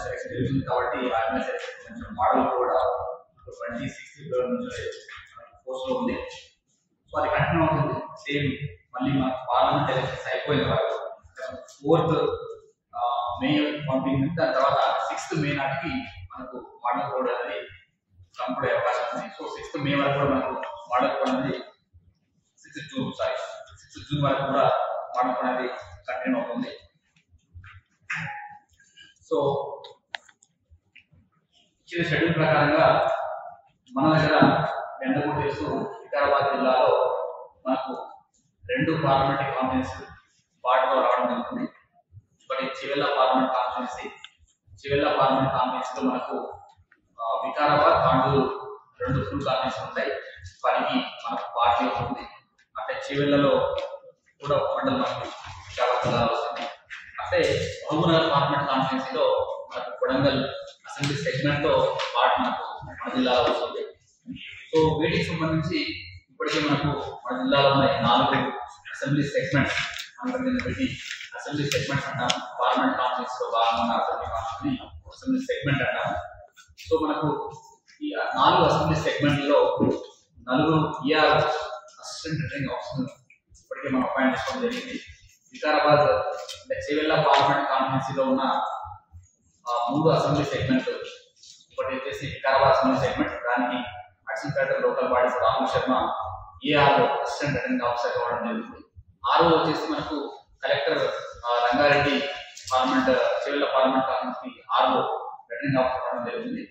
Selection జరుగుతుంది కాబట్టి army selection కొంచెం మోడల్ కూడా 26 ఫిబ్రవరి నుంచి పోస్ట్ లో ఉంది. సో అది కంటిన్యూ అవుతుంది. సేమ్ మళ్ళీ మనకు పార్లమెంట్ ఎలక్షన్స్ అయిపోయిన వరకు 4th మే పంపింగ్, దాని తర్వాత 6th మే నాటికి మనకు మోడల్ కోడ్ అనేది కంప్లీట్ అయ్యే అవకాశం ఉంది. సో 6th మే వరకు కూడా మనకు మోడల్ కోడ్ అనేది 6th జూన్ వరకు కూడా మోడల్ కోడ్ అనేది కంటిన్యూ అవుతుంది. సో ఇచ్చిన షెడ్యూల్ ప్రకారంగా మన దగ్గర ఎంతకు తెలుసు వికారాబాద్ జిల్లాలో మనకు 2 పార్లమెంటరీ కాన్ఫరెన్స్ వాటిలో రావడం జరుగుతుంది. ఒకటి చివెల్ల పార్లమెంట్ కాన్ఫరెన్స్ లో మనకు వికారాబాద్, తాండూరు 2 ఫుల్ కాన్ఫరెన్స్ ఉంటాయి. 10కి మనకు పార్టీ ఉంటుంది. అంటే చివెల్లలో కూడా ఒక మండలం మనకు వికారాబాద్ జిల్లాలో వస్తుంది. అంటే మహబూబ్నగర్ పార్లమెంట్ కాన్ఫరెన్స్ లో మనకు కొడంగల్ అసెంబ్లీ సెగ్మెంట్ లో పార్టీ మనకు మన జిల్లాలో వస్తుంది. సో వీటికి సంబంధించి ఇప్పటికే మనకు మన జిల్లాలో ఉన్న 4 అసెంబ్లీ సెగ్మెంట్స్ అసెంబ్లీ సెగ్మెంట్స్ అంటాము. పార్లమెంట్ కాన్ఫరెన్స్ లో భాగంగా ఉన్న అసెంబ్లీ సెగ్మెంట్ అంటాము. సో మనకు ఈ 4 అసెంబ్లీ సెగ్మెంట్లో 4 ER అసిస్టెంట్ రిటర్నింగ్ ఆఫీసర్ ఇప్పటికే మనం అపాయింట్ చేసుకోవడం జరిగింది. వికారాబాద్ అంటే చివెల్ల పార్లమెంట్ కాన్ఫరెన్స్ లో ఉన్న 3 అసెంబ్లీ సెగ్మెంట్, ఒకటి వచ్చేసి వికారాబాద్ అసెంబ్లీ సెగ్మెంట్, దానికి additional collector local bodies Rahul Sharma ER assistant returning officer కావడం జరుగుతుంది. 6 వచ్చేసి మనకు కలెక్టర్ రంగారెడ్డి చివెల్ల పార్లమెంట్ కాన్ఫరెన్స్ కి 6 రిటర్నింగ్ ఆఫీసర్ కావడం జరుగుతుంది.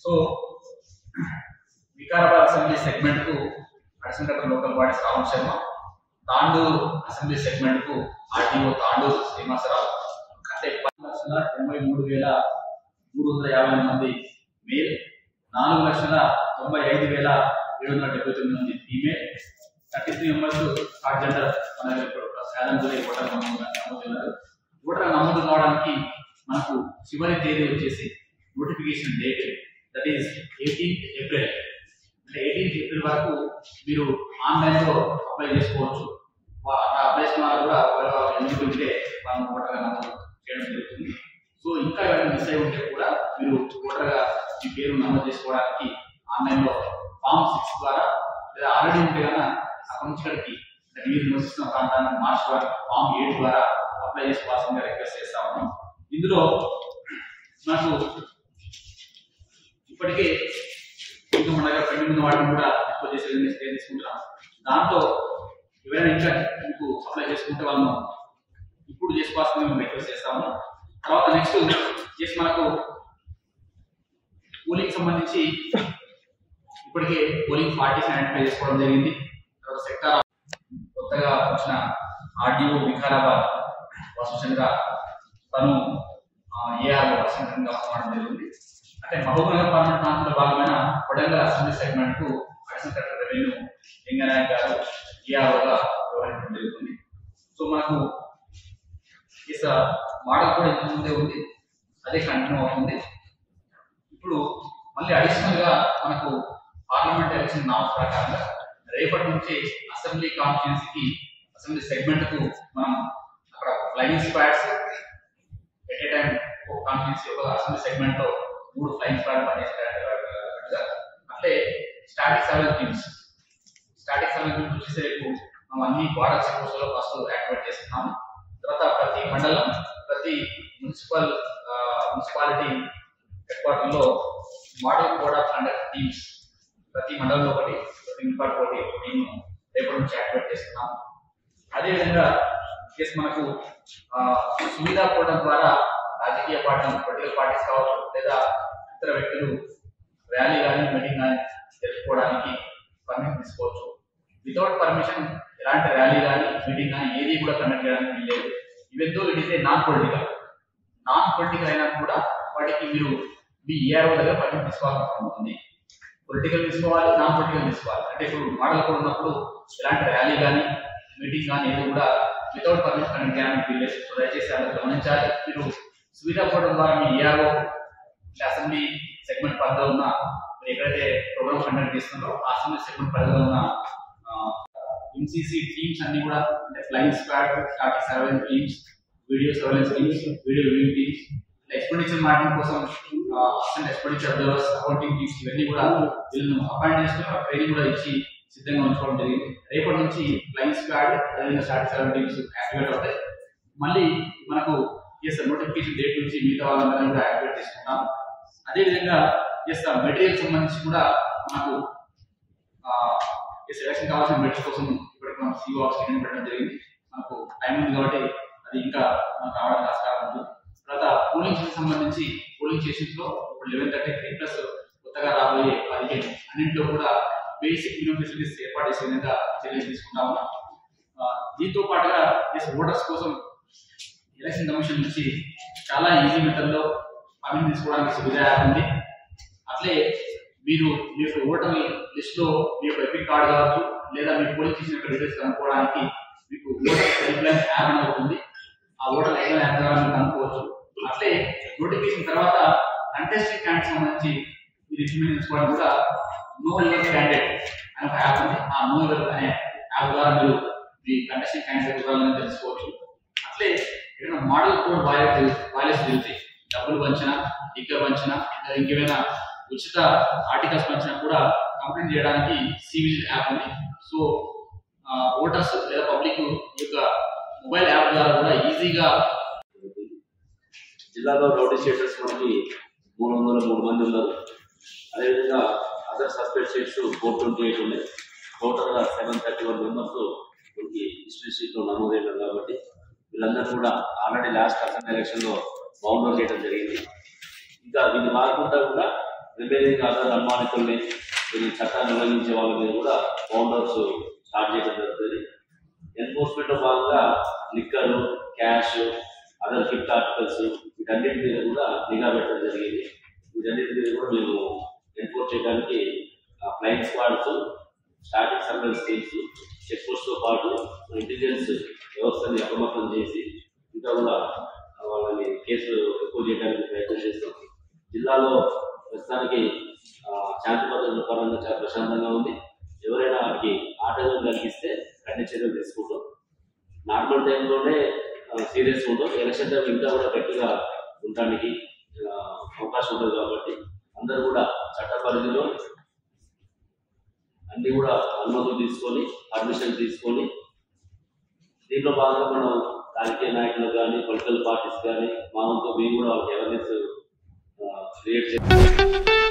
సో వికారాబాద్ అసెంబ్లీ సెగ్మెంట్ కు additional collector local bodies Rahul Sharma, Tandur assembly segment కు RDO తాండూరు శ్రీనివాసరావు, అంటే 10,83,350 మంది మేల్, 4,95,779 మంది ఫీమేల్, 33 మెంబర్స్ థర్డ్ జెండర్ మన ఓటర్ నమోదు కావడానికి మనకు చివరి తేదీ వచ్చేసి notification date that is 18th April. అంటే 18th ఏప్రిల్ వరకు మీరు ఆన్లైన్ లో అప్లై చేసుకోవచ్చు. అప్లై చేసిన వాళ్ళు కూడా ఎలిజిబుల్ ఉంటే వాళ్ళు ఓటర్గా నమోదు చేయడం జరుగుతుంది. సో ఇంకా ఎవరైనా మిస్ అయి ఉంటే కూడా మీరు ఓటర్గా మీ పేరు నమోదు చేసుకోవడానికి ఆన్లైన్ లో ఫామ్ 6 ద్వారా, లేదా ఆల్రెడీ ఉంటే కన్నా అక్కడి నుంచి ఇక్కడికి మీరు నివసిస్తున్న ప్రాంతాన్ని మార్చుకోవడానికి ఫామ్ 7 ద్వారా అప్లై చేసుకోవాల్సిందిగా రిక్వెస్ట్ చేస్తా ఉన్నాం. ఇందులో నాకు ఇప్పటికే ఇంకా మన దగ్గర పెండింగ్ ఉన్న వాటిని కూడా ఎక్కువ చేసే తీసుకుంటున్నాం. దాంట్లో ఎవరైనా ఇంకా మీకు అప్లై చేసుకుంటే వాళ్ళను ఇప్పుడు చేసుకోవాల్సింది మేము రిక్వెస్ట్ చేస్తాము. తర్వాత నెక్స్ట్ చేసి మనకు పోలింగ్ సంబంధించి ఇప్పటికే పోలింగ్ పార్టీస్ ఐడెంటిఫై చేసుకోవడం జరిగింది. తర్వాత సెక్టార్ కొత్తగా వచ్చిన RDO వికారాబాద్ వసంతచంద్ర తను AR వసంతచంద్ర అవడం జరిగింది. అంటే మహబూబ్నగర్ పార్లమెంట్ ప్రాంతంలో భాగమైన కొడంగల్ అసెంబ్లీ సెగ్మెంట్ కు అడిషనల్ కలెక్టర్ రెవెన్యూ లింగనాయక్ గారు AROగా వ్యవహరించడం జరుగుతుంది. సో మనకు మోడల్ కూడా ఇంత ముందే ఉంది, అదే కంటిన్యూ అవుతుంది. ఇప్పుడు మళ్ళీ అడిషనల్ గా మనకు పార్లమెంట్ ఎలక్షన్ నామ్స్ ప్రకారంగా రేపటి నుంచి అసెంబ్లీ కాన్ఫరెన్స్ కి అసెంబ్లీ సెగ్మెంట్ కు మనం అక్కడ flying squads at a time ఒక కాన్ఫరెన్స్ ఒక అసెంబ్లీ సెగ్మెంట్ లో 3 ఫ్లయింగ్ స్క్వాడ్ పనిచేసేటట్టుగా, అంటే స్టాటిక్ సర్వేలెన్స్ టీమ్స్ వచ్చేసరికి మనం అన్ని బార్డర్ చెక్ పోస్ట్ లో ఫస్ట్ యాక్టివేట్ చేస్తున్నాము. తర్వాత ప్రతి మండలం, ప్రతి మున్సిపాలిటీ హెడ్ క్వార్టర్ లో model code of conduct teams ప్రతి మండలంలో ఒకటి, ప్రతి మున్సిపాలిటీ ఒక టీమ్ రేపటి నుంచి యాక్టివేట్ చేస్తున్నాము. అదేవిధంగా మనకు సువిధా పోవడం ద్వారా రాజకీయ పార్టీలు, పొలిటికల్ పార్టీస్ కావచ్చు, లేదా ఇతర వ్యక్తులు ర్యాలీ కానీ మీటింగ్ కానీ జరుపుకోవడానికి పర్మిషన్ తీసుకోవచ్చు. వితౌట్ పర్మిషన్ ఎలాంటి ర్యాలీ కానీ మీటింగ్ కానీ ఏది కూడా కండక్ట్ చేయడానికి వీల్లేదు. Even though it is a non political అయినా కూడా వాటికి మీరు మీ ERO దగ్గర పర్మిషన్ తీసుకోవాల్సి ఉంటుంది. పొలిటికల్ తీసుకోవాలి, నాన్ పొలిటికల్ తీసుకోవాలి. అంటే ఇప్పుడు మోడల్ కోడ్ ఉన్నప్పుడు ఎలాంటి ర్యాలీ కానీ మీటింగ్ కానీ ఏది కూడా వితౌట్ పర్మిషన్ కండక్ట్ చేయడానికి వీల్లేదు. సో దయచేసి అందరూ గమనించాలి. మీరు సువిధా పోవడం ద్వారా మీ ERO అసెంబ్లీ సెగ్మెంట్ పరిధిలో ఉన్న మీరు ఎక్కడైతే ప్రోగ్రామ్ కండక్ట్ చేస్తున్నారో ఆ అసెంబ్లీ సెగ్మెంట్ పరిధిలో ఉన్న MCC టీమ్స్ అన్ని కూడా, అంటే flying squad, static surveillance teams, video surveillance teams, video review teams, expenditure marketing కోసం assistant expenditure observers, accounting teams ఇవన్నీ కూడా వీళ్ళను అపాయింట్ చేసుకుని ట్రైనింగ్ కూడా ఇచ్చి సిద్ధంగా ఉంచుకోవడం జరిగింది. రేపటి నుంచి ఫ్లయింగ్ స్క్వాడ్ అదేవిధంగా స్టాటిక్ సర్వే టీమ్స్ యాక్టివేట్ అవుతాయి. మళ్ళీ మనకు నోటిఫికేషన్ డేట్ నుంచి మిగతా వాళ్ళందరినీ కూడా యాక్టివేట్ చేసుకుంటాం. అదేవిధంగా మెటీరియల్ సంబంధించి కూడా మనకు సెలక్షన్ కావాల్సిన మెటీరియల్ కోసం ఇప్పటికి మనం సిఓ స్క్రీన్ పెట్టడం జరిగింది. మనకు టైం ఉంది కాబట్టి అది ఇంకా మనకు రావడానికి ఆస్కారం ఉంటుంది. తర్వాత పోలింగ్ స్టేషన్ సంబంధించి పోలింగ్ స్టేషన్స్ లో ఇప్పుడు 1133 ప్లస్ కొత్తగా రాబోయే 15 అన్నింటిలో కూడా బేసిక్ మినిమం ఫెసిలిటీస్ ఏర్పాటు చేసే విధంగా చర్యలు తీసుకుంటా ఉన్నాం. దీంతో పాటుగా ఓటర్స్ కోసం ఎలక్షన్ కమిషన్ నుంచి చాలా ఈజీ మెథడ్ లో పర్మిషన్ తీసుకోవడానికి సువిధ యాప్ ఉంది. అట్లే మీరు మీ యొక్క ఓటర్ లిస్ట్ లో మీ యొక్క ఎపిక్ కార్డు కావచ్చు లేదా మీ పోలింగ్ స్టేషన్ యొక్క డీటెయిల్స్ కనుక్కోవడానికి మీకు ఓటర్ హెల్ప్ లైన్ యాప్ అనేది ఉంటుంది. ఆ ఓటర్ హెల్ప్ లైన్ యాప్ ద్వారా మీరు కనుక్కోవచ్చు. అట్లే నోటిఫికేషన్ తర్వాత కంటెస్టింగ్ క్యాండిడేట్ సంబంధించి మీరు ఇన్ఫర్మేషన్ తీసుకోవడానికి కూడా నో యువర్ క్యాండిడేట్ అనే ఒక యాప్ ఉంది. ఆ నో యువర్ అనే యాప్ ద్వారా మీరు మీ కంటెస్టింగ్ క్యాండిడేట్ వివరాలను తెలుసుకోవచ్చు. అట్లే ఏదైనా మోడల్ కోడ్ వైలేషన్ జరిగితే డబ్బులు పంచినా, టికెట్ పంచినా లేదా ఇంకేమైనా ఉచిత ఆర్టికల్స్ పంచినా కూడా కంప్లైంట్ చేయడానికి సివిజిల్ యాప్ ఉంది. సో ఓటర్స్ లేదా పబ్లిక్ యొక్క మొబైల్ యాప్ ద్వారా కూడా ఈజీగా జిల్లాలో రౌడీ షీటర్స్ మనకి 303 మంది ఉన్నారు. అదేవిధంగా అదర్ సస్పెక్ట్ షీట్స్ 428 ఉన్నాయి. టోటల్గా 731 మెంబర్స్ మనకి హిస్టరీ షీట్లో నమోదయ్యారు. కాబట్టి వీళ్ళందరూ కూడా ఆల్రెడీ లాస్ట్ అసెంబ్లీ ఎలక్షన్లో బౌండర్ చేయడం జరిగింది. ఇంకా వీళ్ళు మారకుండా కూడా రిమైనింగ్ అదర్ అనుమానితుల్ని వీళ్ళు చట్టాన్ని ఉల్లంఘించే వాళ్ళ మీద కూడా బౌండర్స్ స్టార్ట్ చేయడం జరుగుతుంది. ఎన్ఫోర్స్మెంట్లో భాగంగా liquor, cash, other gift articles వీటన్నిటి మీద కూడా నిఘా పెట్టడం జరిగింది. వీటన్నిటి మీద కూడా మేము ఎన్ఫోర్స్ చేయడానికి flying squads, static surveillance teams, check పోస్ట్తో పాటు ఇంటెలిజెన్స్ వ్యవస్థని అప్రమత్తం చేసి ఇంకా కూడా వాళ్ళని కేసు ఎక్కువ చేయడానికి ప్రయత్నం చేస్తాం. జిల్లాలో ప్రస్తుతానికి శాంతి భద్రతల పరంగా చాలా ప్రశాంతంగా ఉంది. ఎవరైనా వాటికి ఆటంకం కలిగిస్తే కఠిన చర్యలు తీసుకుంటాం. నార్మల్ టైంలోనే సీరియస్ ఉంటాం. ఎలక్షన్ టైం ఇంకా కూడా గట్టిగా ఉండడానికి అవకాశం ఉంటుంది. కాబట్టి అందరూ కూడా చట్ట పరిధిలో అన్నీ కూడా అనుమతులు తీసుకొని పర్మిషన్ తీసుకొని దీంట్లో భాగంగా మనం రాజకీయ నాయకులు కానీ పొలిటికల్ పార్టీస్ కానీ మా వంతు మేము కూడా వాళ్ళకి అవేర్నెస్ క్రియేట్ చేస్తాం.